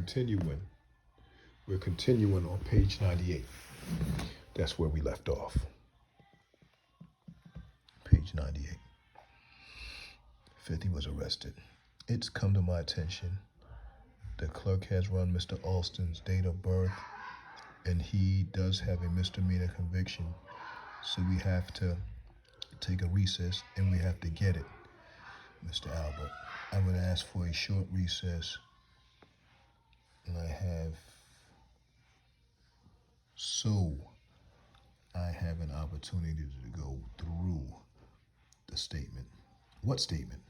continuing. We're continuing on page 98. That's where we left off. Page 98. 50 was arrested. It's come to my attention the clerk has run Mr. Alston's date of birth, and he does have a misdemeanor conviction. So we have to take a recess and we have to get it, Mr. Albert. I'm going to ask for a short recess. And I have an opportunity to go through the statement. What statement,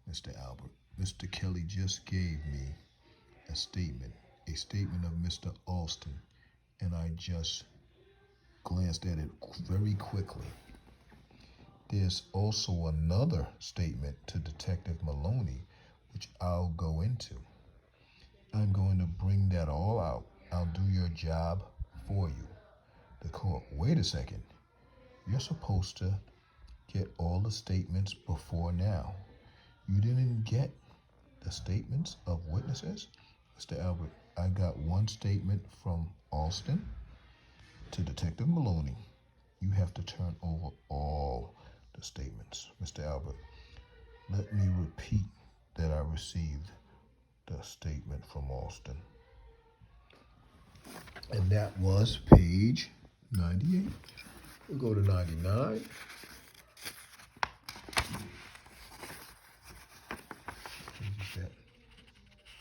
Mr. Albert? Mr. Kelly just gave me a statement of Mr. Alston, and I just glanced at it very quickly. There's also another statement to Detective Maloney, which I'll go into. I'm going to bring that all out. I'll do your job for you. The court, wait a second. You're supposed to get all the statements before now. You didn't get the statements of witnesses? Mr. Albert, I got one statement from Alston to Detective Maloney. You have to turn over all the statements. Mr. Albert, let me repeat that I received the statement from Alston. And that was page 98. We'll go to 99.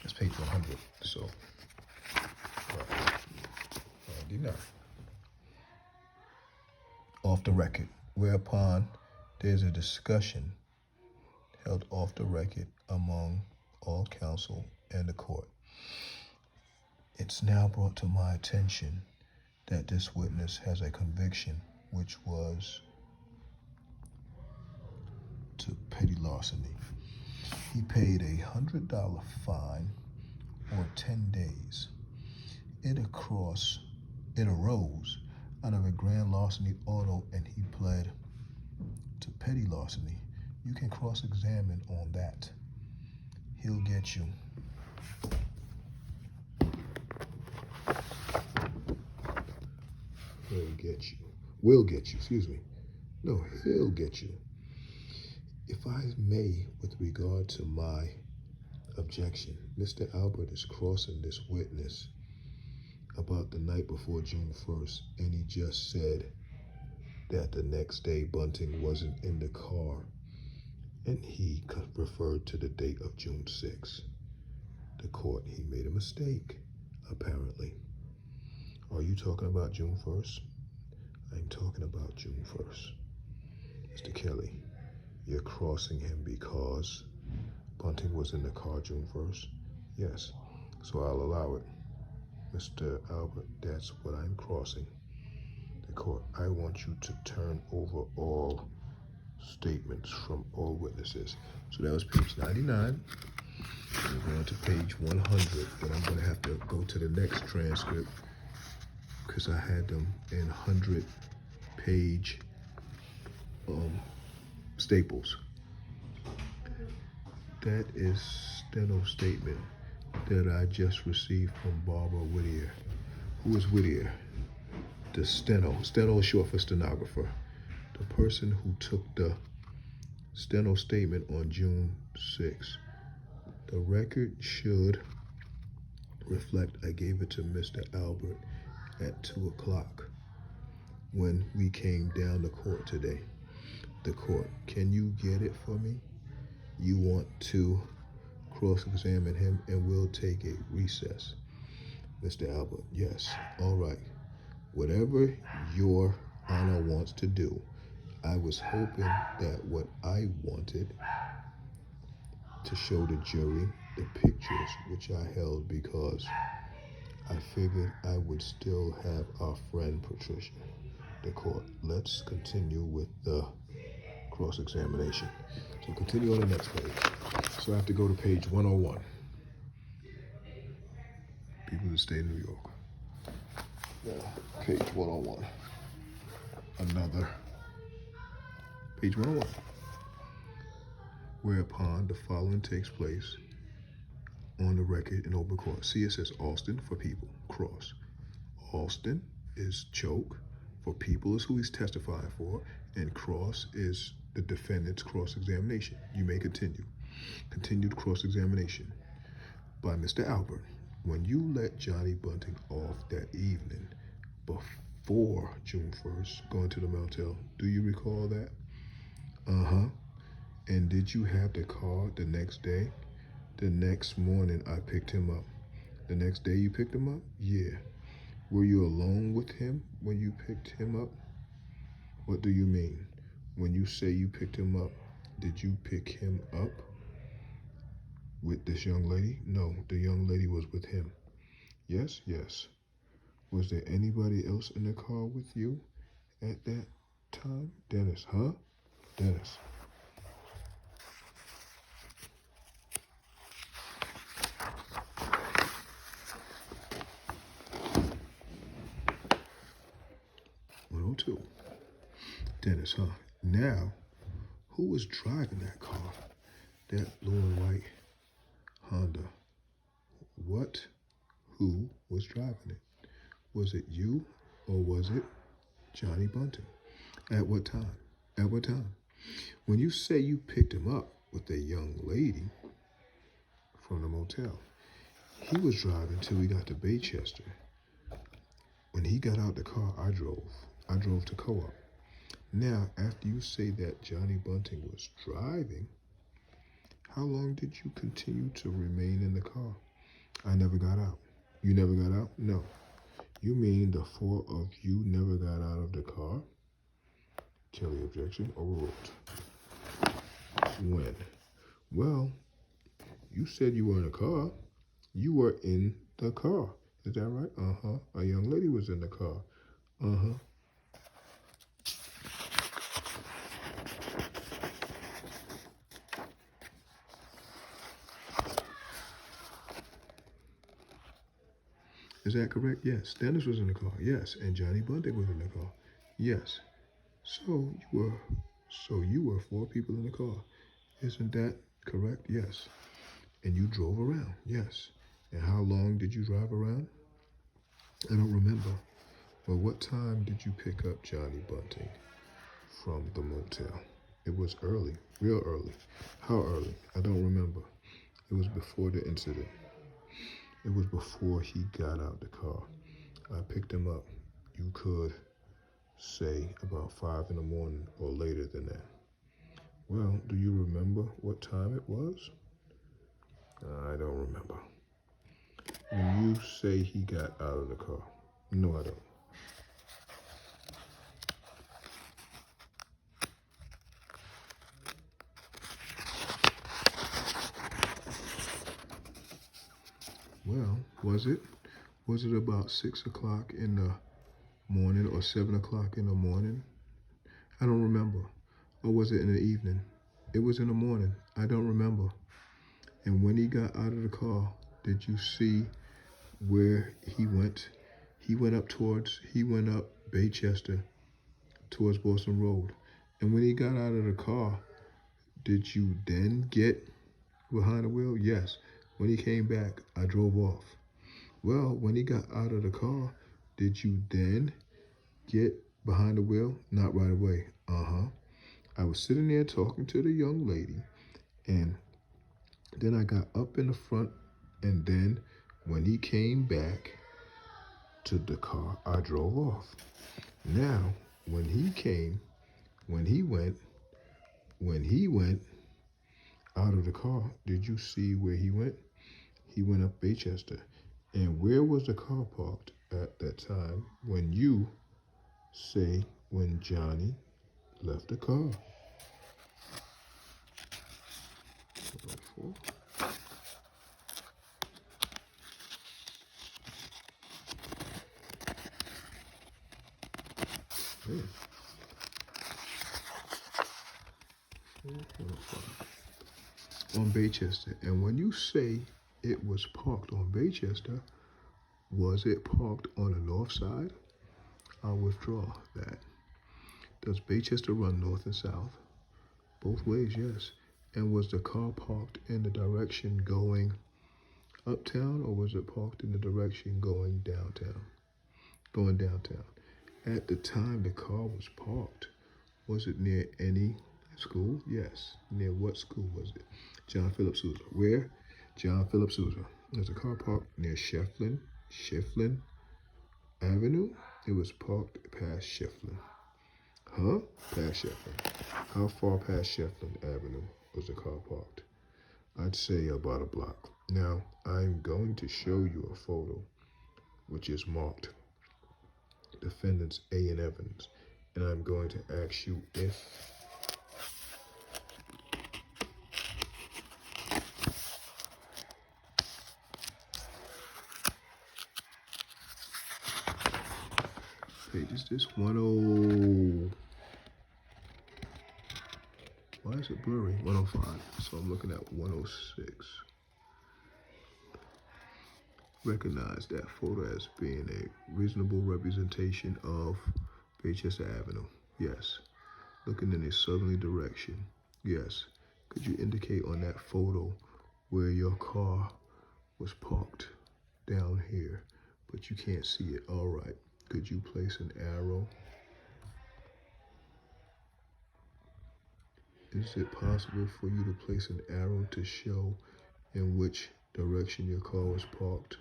That's page 100. So, 99. Off the record, whereupon there's a discussion held off the record among all counsel and the court. It's now brought to my attention that this witness has a conviction which was to petty larceny. He paid a $100 fine or 10 days. It arose out of a grand larceny auto, and he pled to petty larceny. You can cross-examine on that. He'll get you. Will get you, excuse me. No, he'll get you. If I may, with regard to my objection, Mr. Albert is crossing this witness about the night before June 1st, and he just said that the next day Bunting wasn't in the car, and he referred to the date of June 6th. The court, he made a mistake, apparently. Are you talking about June 1st? I'm talking about June 1st. Mr. Kelly, you're crossing him because Bunting was in the car June 1st? Yes, so I'll allow it. Mr. Albert, that's what I'm crossing. The court, I want you to turn over all statements from all witnesses. So that was page 99. We're going to page 100, but I'm going to have to go to the next transcript because I had them in 100-page staples. That is steno statement that I just received from Barbara Whittier. Who is Whittier? The steno. Steno is short for stenographer. The person who took the steno statement on June 6th. The record should reflect I gave it to Mr. Albert at 2 o'clock when we came down to court today. The court, can you get it for me? You want to cross-examine him, and we'll take a recess. Mr. Albert, yes, all right. Whatever your honor wants to do. I was hoping that what I wanted to show the jury the pictures which I held because I figured I would still have our friend Patricia. The court, let's continue with the cross-examination. So continue on the next page. So I have to go to page 101. People of the state of New York. Yeah, page 101. Another. Page 101. Whereupon the following takes place on the record in open court. See, it says Austin for people, cross. Austin is choke, for people is who he's testifying for, and cross is the defendant's cross-examination. You may continue. Continued cross-examination by Mr. Albert. When you let Johnny Bunting off that evening before June 1st, going to the motel, do you recall that? Uh-huh. And did you have the car the next day? The next morning I picked him up. The next day you picked him up? Yeah. Were you alone with him when you picked him up? What do you mean? When you say you picked him up, did you pick him up with this young lady? No, the young lady was with him. Yes, yes. Was there anybody else in the car with you at that time? Dennis, huh? Dennis. Two. Dennis, huh? Now, who was driving that car? That blue and white Honda. What? Who was driving it? Was it you or was it Johnny Bunting? At what time? At what time? When you say you picked him up with a young lady from the motel, he was driving till we got to Baychester. When he got out the car, I drove. I drove to Co-op. Now, after you say that Johnny Bunting was driving, how long did you continue to remain in the car? I never got out. You never got out? No. You mean the four of you never got out of the car? Kelly, objection, overruled. When? Well, you said you were in the car. You were in the car. Is that right? Uh-huh. A young lady was in the car. Uh-huh. Is that correct? Yes. Dennis was in the car. Yes. And Johnny Bunting was in the car. Yes. So you were four people in the car. Isn't that correct? Yes. And you drove around. Yes. And how long did you drive around? I don't remember. But what time did you pick up Johnny Bunting from the motel? It was early, real early. How early? I don't remember. It was before the incident. It was before he got out the car. I picked him up. You could say about 5 in the morning or later than that. Well, do you remember what time it was? I don't remember. When you say he got out of the car. No, I don't. Well, was it? Was it about 6 o'clock in the morning or 7 o'clock in the morning? I don't remember. Or was it in the evening? It was in the morning. I don't remember. And when he got out of the car, did you see where he went? He went up Baychester towards Boston Road. And when he got out of the car, did you then get behind the wheel? Yes. When he came back, I drove off. Well, when he got out of the car, did you then get behind the wheel? Not right away. Uh-huh. I was sitting there talking to the young lady, and then I got up in the front, and then when he came back to the car, I drove off. Now, when he went out of the car, did you see where he went? He went up Baychester. And where was the car parked at that time when you say when Johnny left the car? On Baychester. And when you say it was parked on Baychester, was it parked on the north side? I'll withdraw that. Does Baychester run north and south? Both ways, yes. And was the car parked in the direction going uptown, or was it parked in the direction going downtown? Going downtown. At the time the car was parked, was it near any school? Yes. Near what school was it? John Philip Sousa. Where? John Philip Sousa. There's a car parked near Shefflin Avenue. It was parked past Shefflin. Huh? Past Shefflin. How far past Shefflin Avenue was the car parked? I'd say about a block. Now, I'm going to show you a photo which is marked defendants A and Evans, and I'm going to ask you if page is this 10. Why is it blurry? 105. So I'm looking at 106. Recognize that photo as being a reasonable representation of Baychester Avenue. Yes. Looking in a southerly direction. Yes. Could you indicate on that photo where your car was parked down here, but you can't see it? All right. Could you place an arrow? Is it possible for you to place an arrow to show in which direction your car was parked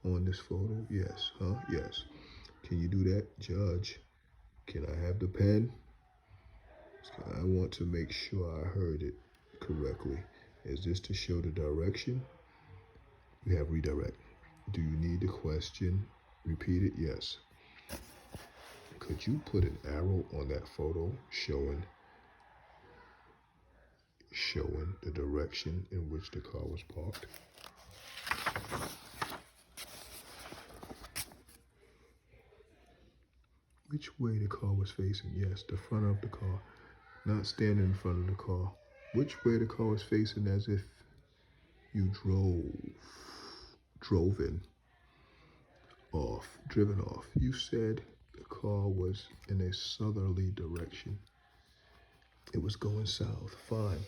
on this photo? Yes. Huh? Yes. Can you do that, Judge? Can I have the pen? I want to make sure I heard it correctly. Is this to show the direction? We have redirect. Do you need the question repeated? Yes. Could you put an arrow on that photo showing the direction in which the car was parked? Which way the car was facing? Yes, the front of the car, not standing in front of the car. Which way the car was facing, as if you driven off. You said the car was in a southerly direction. It was going south. Fine.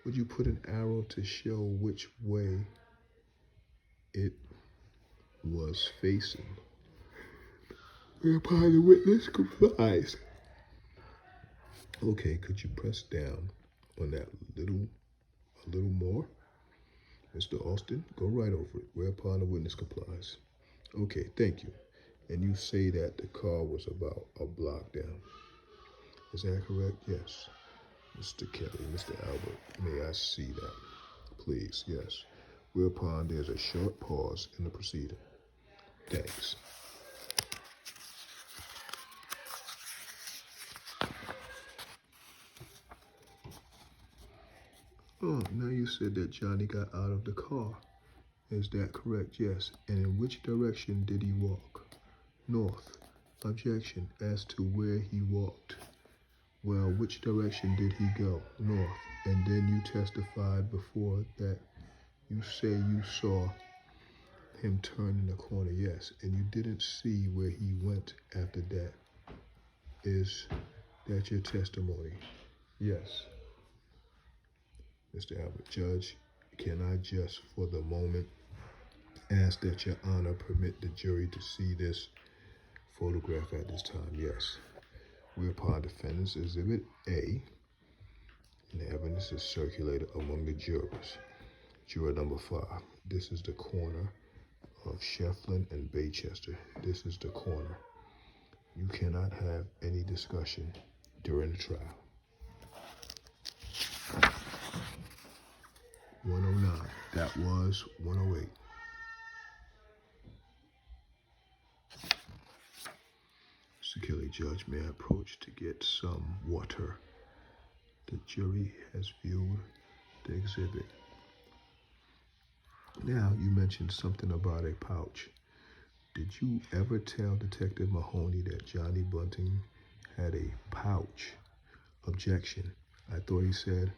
Would you put an arrow to show which way it was facing? Whereupon the witness complies. Okay, could you press down on that a little more? Mr. Austin, go right over it. Whereupon the witness complies. Okay, thank you. And you say that the car was about a block down. Is that correct? Yes. Mr. Kelly, Mr. Albert, may I see that? Please, yes. Whereupon there's a short pause in the proceeding. Thanks. Oh, now you said that Johnny got out of the car. Is that correct? Yes. And in which direction did he walk? North. Objection as to where he walked. Well, which direction did he go? North. And then you testified before that you say you saw him turn in the corner. Yes. And you didn't see where he went after that. Is that your testimony? Yes. Mr. Albert, Judge, can I just for the moment ask that your honor permit the jury to see this photograph at this time? Yes. Whereupon defendants exhibit A, and the evidence is circulated among the jurors. Juror number 5. This is the corner of Shefflin and Baychester. This is the corner. You cannot have any discussion during the trial. 109. That was 108. Mr. Kelly, Judge, may I approach to get some water? The jury has viewed the exhibit. Now, you mentioned something about a pouch. Did you ever tell Detective Mahoney that Johnny Bunting had a pouch? Objection. I thought he said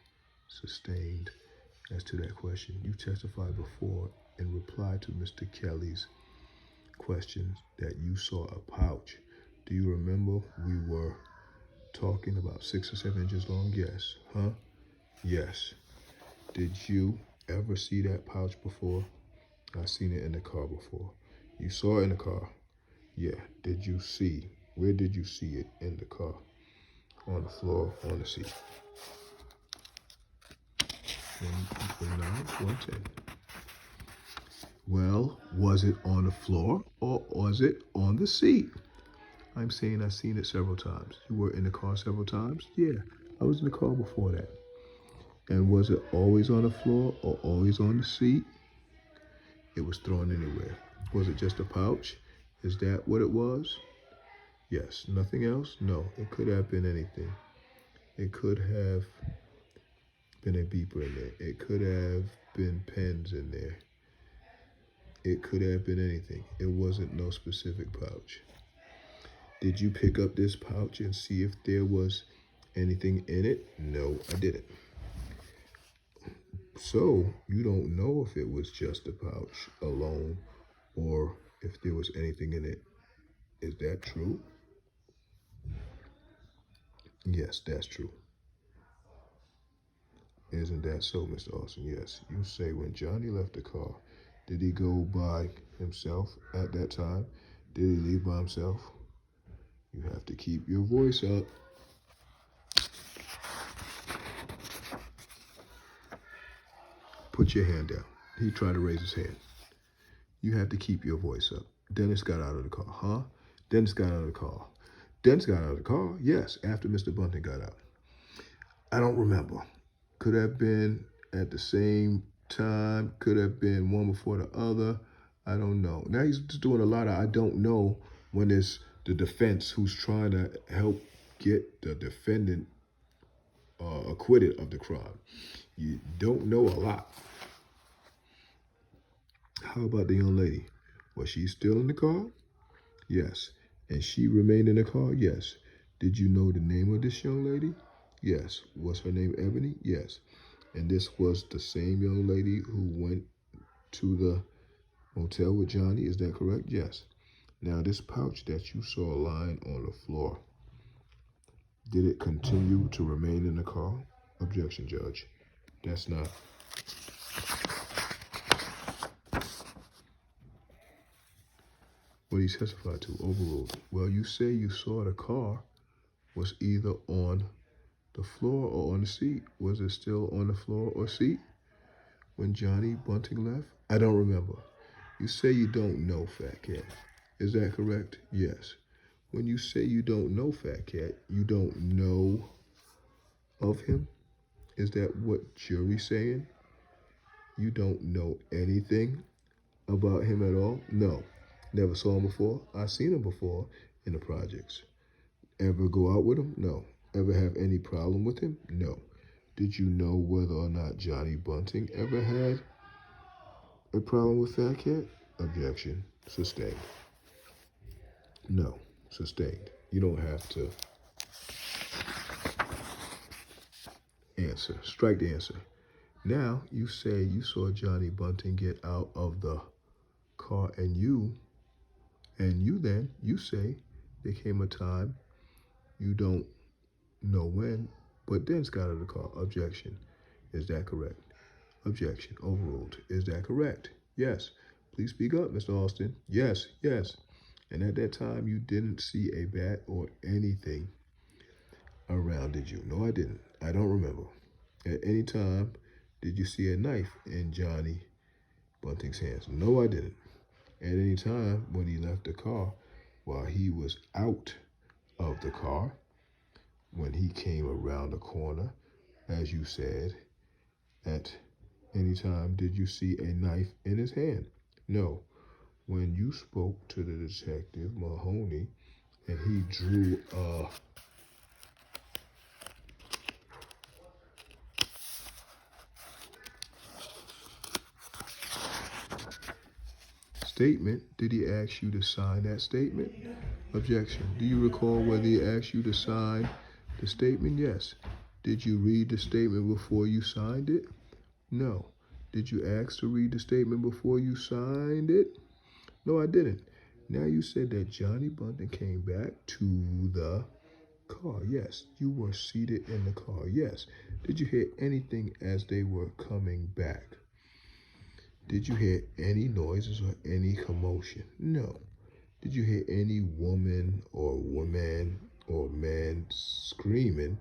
sustained. As to that question, you testified before in reply to Mr. Kelly's questions that you saw a pouch. Do you remember we were talking about 6 or 7 inches long? Yes. Huh? Yes. Did you ever see that pouch before? I've seen it in the car before. You saw it in the car. Yeah. Did you see? Where did you see it in the car? On the floor, on the seat. 129, 110. Well, was it on the floor or was it on the seat? I'm saying I've seen it several times. You were in the car several times? Yeah, I was in the car before that. And was it always on the floor or always on the seat? It was thrown anywhere. Was it just a pouch? Is that what it was? Yes. Nothing else? No. It could have been anything. It could have been a beeper in there. It could have been pens in there. It could have been anything. It wasn't no specific pouch. Did you pick up this pouch and see if there was anything in it? No, I didn't. So you don't know if it was just a pouch alone or if there was anything in it. Is that true? Yes, that's true. Isn't that so, Mr. Austin? Yes. You say when Johnny left the car, did he go by himself at that time? Did he leave by himself? You have to keep your voice up. Put your hand down. He tried to raise his hand. You have to keep your voice up. Dennis got out of the car, huh? Dennis got out of the car. Dennis got out of the car, yes, after Mr. Bunting got out. I don't remember. Could have been at the same time. Could have been one before the other. I don't know. Now he's just doing a lot of I don't know when it's the defense who's trying to help get the defendant acquitted of the crime. You don't know a lot. How about the young lady? Was she still in the car? Yes. And she remained in the car? Yes. Did you know the name of this young lady? Yes. Was her name Ebony? Yes. And this was the same young lady who went to the motel with Johnny, is that correct? Yes. Now this pouch that you saw lying on the floor, did it continue to remain in the car? Objection, Judge. That's not. What he testified to, overruled. Well, you say you saw the car was either on the floor or on the seat. Was it still on the floor or seat when Johnny Bunting left? I don't remember. You say you don't know, Fat Cat. Is that correct? Yes. When you say you don't know, Fat Cat, you don't know of him? Is that what jury's saying? You don't know anything about him at all? No. Never saw him before? I've seen him before in the projects. Ever go out with him? No. Ever have any problem with him? No. Did you know whether or not Johnny Bunting ever had a problem with Fat Cat? Objection. Sustained. No. Sustained. You don't have to answer. Strike the answer. Now, you say you saw Johnny Bunting get out of the car and you say there came a time, you don't know when, but Dennis got out of the car. Objection. Is that correct? Objection. Overruled. Is that correct? Yes. Please speak up, Mr. Austin. Yes, yes. And at that time, you didn't see a bat or anything around, did you? No, I didn't. I don't remember. At any time, did you see a knife in Johnny Bunting's hands? No, I didn't. At any time when he left the car, while he was out of the car, when he came around the corner, as you said, at any time did you see a knife in his hand? No. When you spoke to the detective, Mahoney, and he drew a statement, did he ask you to sign that statement? Objection. Do you recall whether he asked you to sign the statement? Yes. Did you read the statement before you signed it? No. Did you ask to read the statement before you signed it? No, I didn't. Now you said that Johnny Bunting came back to the car. Yes. You were seated in the car. Yes. Did you hear anything as they were coming back? Did you hear any noises or any commotion? No. Did you hear any woman or man screaming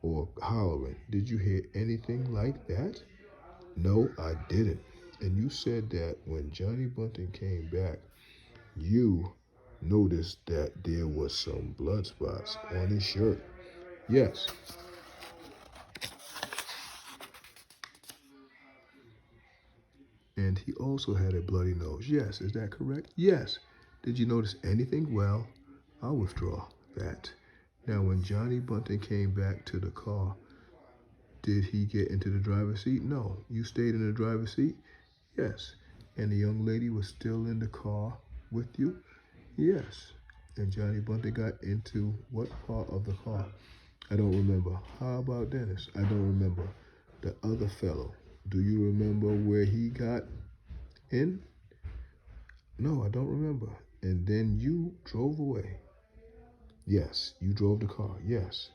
or hollering? Did you hear anything like that? No, I didn't. And you said that when Johnny Bunting came back, you noticed that there was some blood spots on his shirt. Yes. And he also had a bloody nose. Yes, is that correct? Yes. Did you notice anything? Well, I'll withdraw that. Now, when Johnny Bunting came back to the car, did he get into the driver's seat? No. You stayed in the driver's seat? Yes. And the young lady was still in the car with you? Yes. And Johnny Bunting got into what part of the car? I don't remember. How about Dennis? I don't remember. The other fellow, do you remember where he got in? No, I don't remember. And then you drove away. Yes, you drove the car. Yes.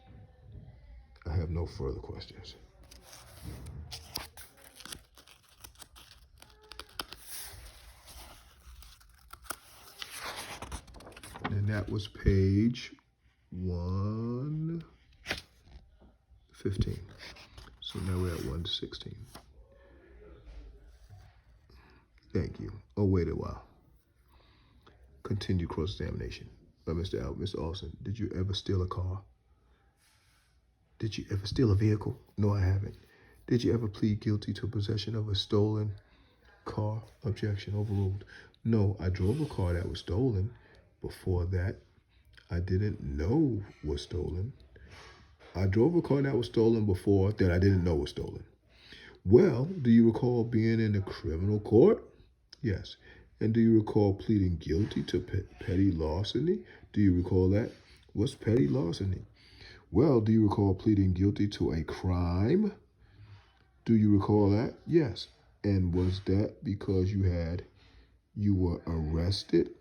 I have no further questions. And that was page 115. So now we're at 116. Thank you. Oh, wait a while. Continue cross-examination by Mr. Austin. Did you ever steal a car? Did you ever steal a vehicle? No, I haven't. Did you ever plead guilty to possession of a stolen car? Objection overruled. No, I drove a car that was stolen. Before that, I didn't know was stolen. I drove a car that was stolen before that I didn't know was stolen. Well, do you recall being in the criminal court? Yes. And do you recall pleading guilty to petty larceny? Do you recall that? What's petty larceny? Well, do you recall pleading guilty to a crime? Do you recall that? Yes. And was that because you were arrested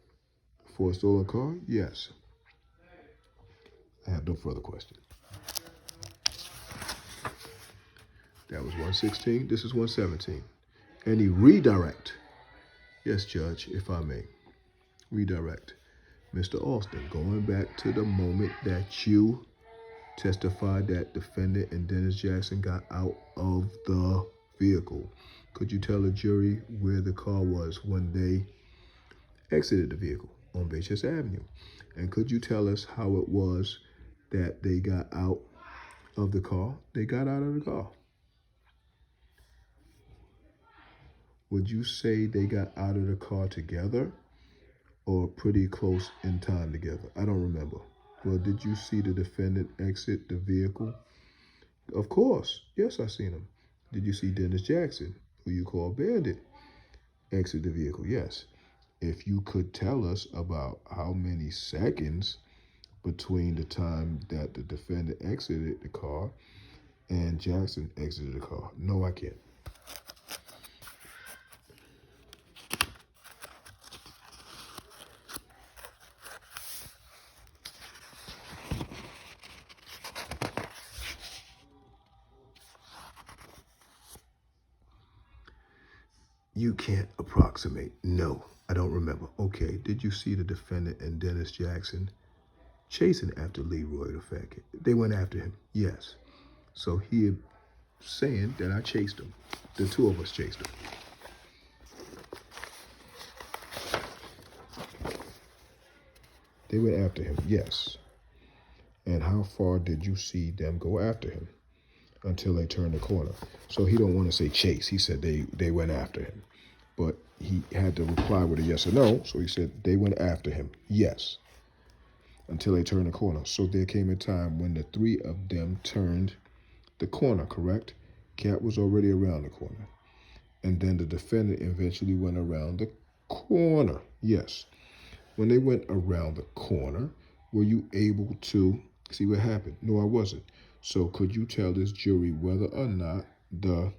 for a stolen car? Yes. I have no further questions. That was 116. This is 117. Any redirect? Yes, Judge, if I may. Redirect. Mr. Austin, going back to the moment that you testified that defendant and Dennis Jackson got out of the vehicle, could you tell the jury where the car was when they exited the vehicle on Baychester Avenue? And could you tell us how it was that they got out of the car? They got out of the car. Would you say they got out of the car together or pretty close in time together? I don't remember. Well, did you see the defendant exit the vehicle? Of course. Yes, I seen him. Did you see Dennis Jackson, who you call Bandit, exit the vehicle? Yes. If you could tell us about how many seconds between the time that the defendant exited the car and Jackson exited the car. No, I can't. You can't approximate. No, I don't remember. Okay, did you see the defendant and Dennis Jackson chasing after Leroy the Fat Kid? They went after him. Yes. So he is saying that I chased him. The two of us chased him. They went after him. Yes. And how far did you see them go after him? Until they turned the corner. So he don't want to say chase. He said they went after him. But he had to reply with a yes or no. So he said they went after him. Yes. Until they turned the corner. So there came a time when the three of them turned the corner, correct? Cat was already around the corner. And then the defendant eventually went around the corner. Yes. When they went around the corner, were you able to see what happened? No, I wasn't. So could you tell this jury whether or not the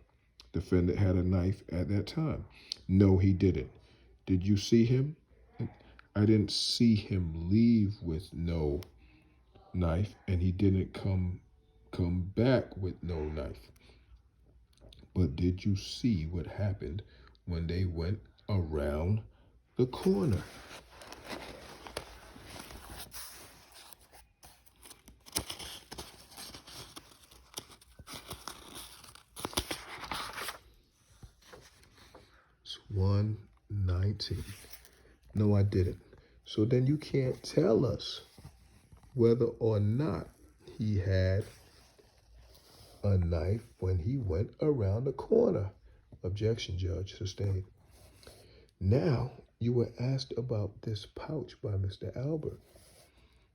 defendant had a knife at that time? No, he didn't. Did you see him? I didn't see him leave with no knife, and he didn't come back with no knife. But did you see what happened when they went around the corner. It's 1:19. No, I didn't. So then you can't tell us whether or not he had a knife when he went around the corner. Objection, Judge. Sustained. Now, you were asked about this pouch by Mr. Albert.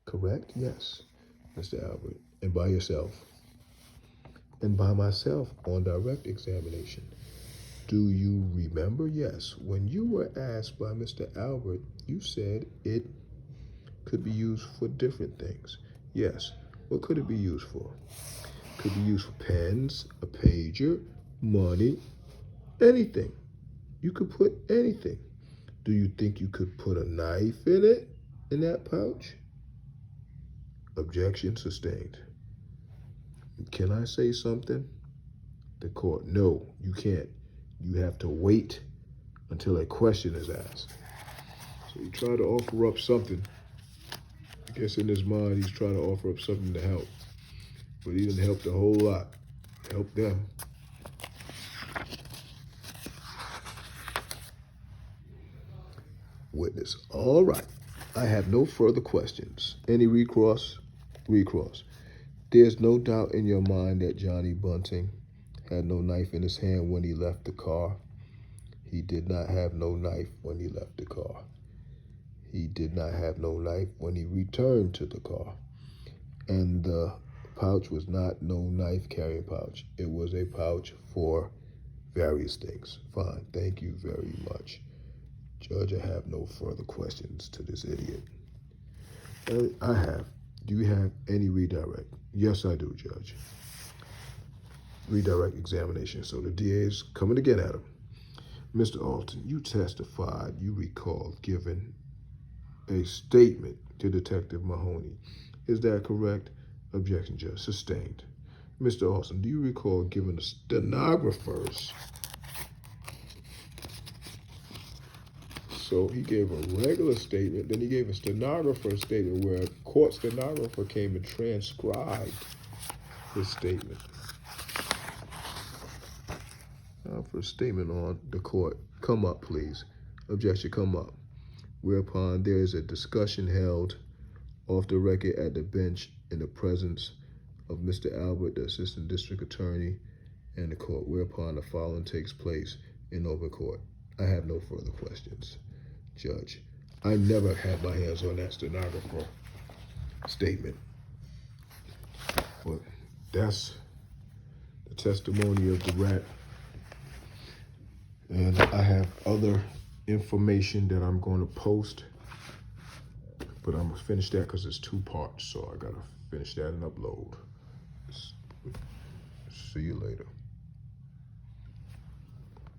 Correct? Yes, Mr. Albert. And by yourself. And by myself on direct examination. Do you remember? Yes. When you were asked by Mr. Albert, you said it could be used for different things. Yes. What could it be used for? Could be used for pens, a pager, money, anything. You could put anything. Do you think you could put a knife in it, in that pouch? Objection sustained. Can I say something? The court, no, you can't. You have to wait until a question is asked. So he tried to offer up something. I guess in his mind, he's trying to offer up something to help. But he didn't help the whole lot. Help them. Witness. All right. I have no further questions. Any recross? Recross. There's no doubt in your mind that Johnny Bunting had no knife in his hand when he left the car. He did not have no knife when he left the car. He did not have no knife when he returned to the car. And the pouch was not no knife carrying pouch. It was a pouch for various things. Fine. Thank you very much. Judge, I have no further questions to this idiot. I have. Do you have any redirect? Yes, I do, Judge. Redirect examination. So the DA is coming again at him. Mr. Alton, you testified you recall giving a statement to Detective Mahoney. Is that correct? Objection, Judge. Sustained. Mr. Alton, do you recall giving the stenographers? So he gave a regular statement, then he gave a stenographer statement where a court stenographer came and transcribed his statement. Now for a statement on the court. Come up, please. Objection, come up. Whereupon there is a discussion held off the record at the bench in the presence of Mr. Albert, the Assistant District Attorney, and the court. Whereupon the following takes place in open court. I have no further questions. Judge, I never had my hands on that stenographer statement. But that's the testimony of the rat. And I have other information that I'm going to post. But I'm going to finish that because it's 2 parts. So I got to finish that and upload. See you later.